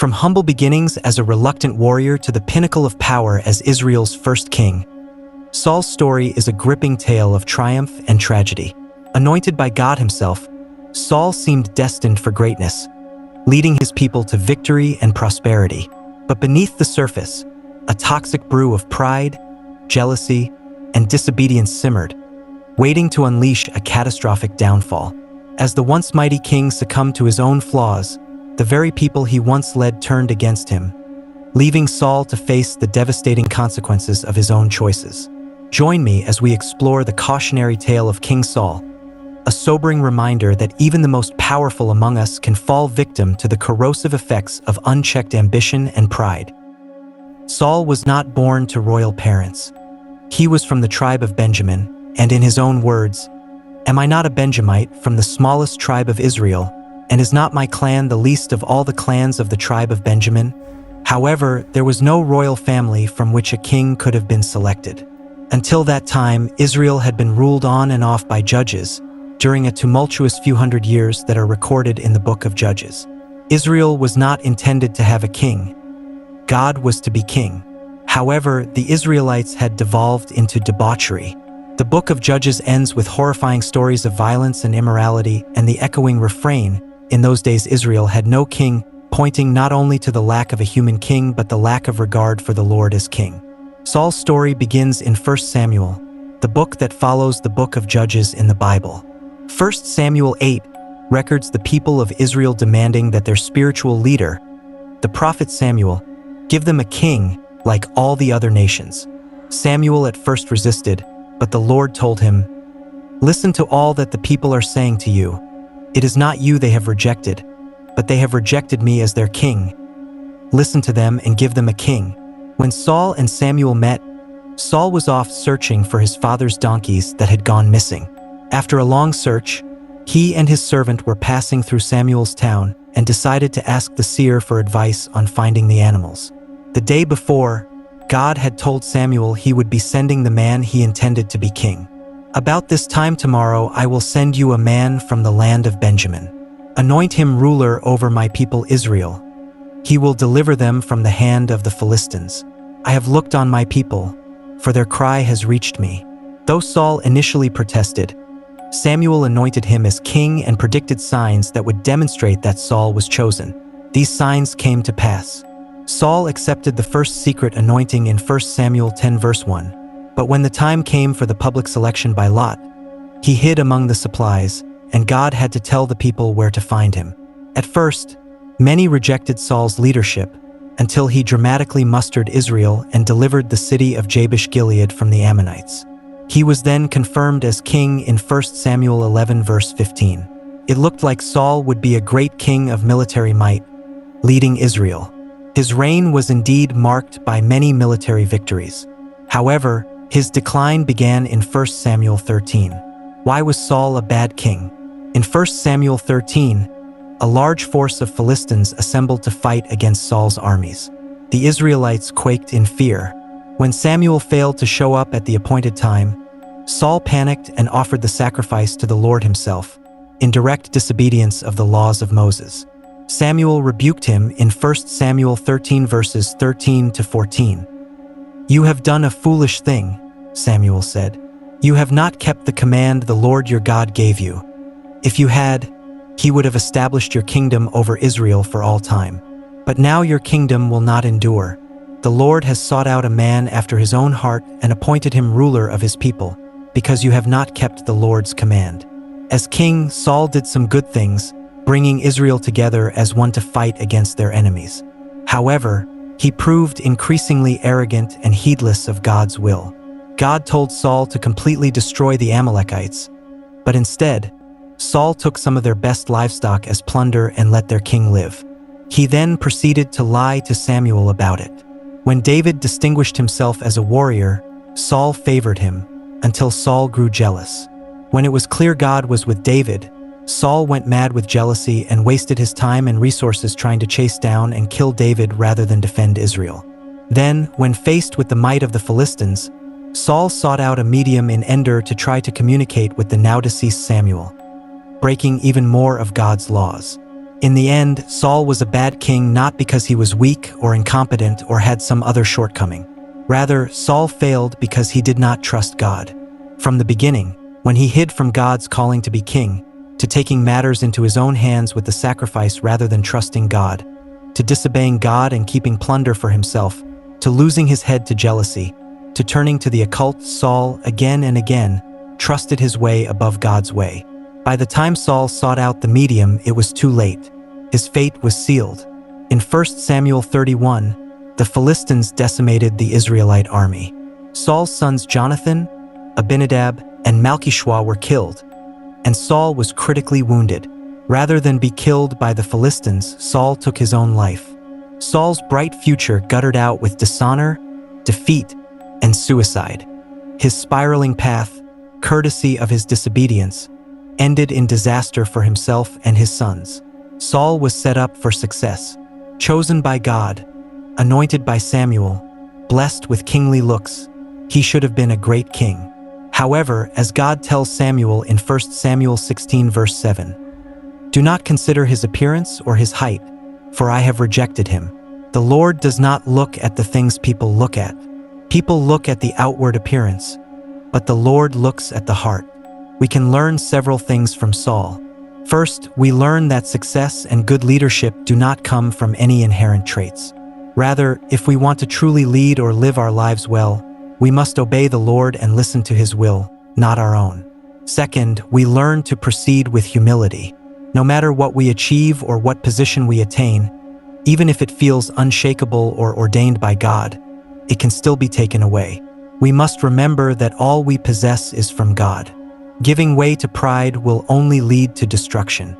From humble beginnings as a reluctant warrior to the pinnacle of power as Israel's first king, Saul's story is a gripping tale of triumph and tragedy. Anointed by God himself, Saul seemed destined for greatness, leading his people to victory and prosperity. But beneath the surface, a toxic brew of pride, jealousy, and disobedience simmered, waiting to unleash a catastrophic downfall. As the once mighty king succumbed to his own flaws, the very people he once led turned against him, leaving Saul to face the devastating consequences of his own choices. Join me as we explore the cautionary tale of King Saul, a sobering reminder that even the most powerful among us can fall victim to the corrosive effects of unchecked ambition and pride. Saul was not born to royal parents. He was from the tribe of Benjamin, and in his own words, "Am I not a Benjamite from the smallest tribe of Israel, and is not my clan the least of all the clans of the tribe of Benjamin?" However, there was no royal family from which a king could have been selected. Until that time, Israel had been ruled on and off by judges, during a tumultuous few hundred years that are recorded in the book of Judges. Israel was not intended to have a king. God was to be king. However, the Israelites had devolved into debauchery. The book of Judges ends with horrifying stories of violence and immorality and the echoing refrain, "In those days Israel had no king," pointing not only to the lack of a human king but the lack of regard for the Lord as king. Saul's story begins in 1 Samuel, the book that follows the book of Judges in the Bible. 1 Samuel 8 records the people of Israel demanding that their spiritual leader, the prophet Samuel, give them a king like all the other nations. Samuel at first resisted, but the Lord told him, "Listen to all that the people are saying to you. It is not you they have rejected, but they have rejected me as their king. Listen to them and give them a king." When Saul and Samuel met, Saul was off searching for his father's donkeys that had gone missing. After a long search, he and his servant were passing through Samuel's town and decided to ask the seer for advice on finding the animals. The day before, God had told Samuel he would be sending the man he intended to be king. "About this time tomorrow I will send you a man from the land of Benjamin. Anoint him ruler over my people Israel. He will deliver them from the hand of the Philistines. I have looked on my people, for their cry has reached me." Though Saul initially protested, Samuel anointed him as king and predicted signs that would demonstrate that Saul was chosen. These signs came to pass. Saul accepted the first secret anointing in 1 Samuel 10 verse 1. But when the time came for the public selection by lot, he hid among the supplies, and God had to tell the people where to find him. At first, many rejected Saul's leadership until he dramatically mustered Israel and delivered the city of Jabesh-Gilead from the Ammonites. He was then confirmed as king in 1 Samuel 11 verse 15. It looked like Saul would be a great king of military might, leading Israel. His reign was indeed marked by many military victories. However, his decline began in 1 Samuel 13. Why was Saul a bad king? In 1 Samuel 13, a large force of Philistines assembled to fight against Saul's armies. The Israelites quaked in fear. When Samuel failed to show up at the appointed time, Saul panicked and offered the sacrifice to the Lord himself, in direct disobedience of the laws of Moses. Samuel rebuked him in 1 Samuel 13 verses 13 to 14. "You have done a foolish thing," Samuel said. "You have not kept the command the Lord your God gave you. If you had, he would have established your kingdom over Israel for all time. But now your kingdom will not endure. The Lord has sought out a man after his own heart and appointed him ruler of his people, because you have not kept the Lord's command." As king, Saul did some good things, bringing Israel together as one to fight against their enemies. However, he proved increasingly arrogant and heedless of God's will. God told Saul to completely destroy the Amalekites, but instead, Saul took some of their best livestock as plunder and let their king live. He then proceeded to lie to Samuel about it. When David distinguished himself as a warrior, Saul favored him, until Saul grew jealous. When it was clear God was with David, Saul went mad with jealousy and wasted his time and resources trying to chase down and kill David rather than defend Israel. Then, when faced with the might of the Philistines, Saul sought out a medium in Endor to try to communicate with the now-deceased Samuel, breaking even more of God's laws. In the end, Saul was a bad king not because he was weak or incompetent or had some other shortcoming. Rather, Saul failed because he did not trust God. From the beginning, when he hid from God's calling to be king, to taking matters into his own hands with the sacrifice rather than trusting God, to disobeying God and keeping plunder for himself, to losing his head to jealousy, to turning to the occult, Saul, again and again, trusted his way above God's way. By the time Saul sought out the medium, it was too late. His fate was sealed. In 1 Samuel 31, the Philistines decimated the Israelite army. Saul's sons Jonathan, Abinadab, and Malchishua were killed, and Saul was critically wounded. Rather than be killed by the Philistines, Saul took his own life. Saul's bright future guttered out with dishonor, defeat, and suicide. His spiraling path, courtesy of his disobedience, ended in disaster for himself and his sons. Saul was set up for success, chosen by God, anointed by Samuel, blessed with kingly looks. He should have been a great king. However, as God tells Samuel in 1 Samuel 16 verse 7, "Do not consider his appearance or his height, for I have rejected him." The Lord does not look at the things people look at. People look at the outward appearance, but the Lord looks at the heart. We can learn several things from Saul. First, we learn that success and good leadership do not come from any inherent traits. Rather, if we want to truly lead or live our lives well, we must obey the Lord and listen to his will, not our own. Second, we learn to proceed with humility. No matter what we achieve or what position we attain, even if it feels unshakable or ordained by God, it can still be taken away. We must remember that all we possess is from God. Giving way to pride will only lead to destruction.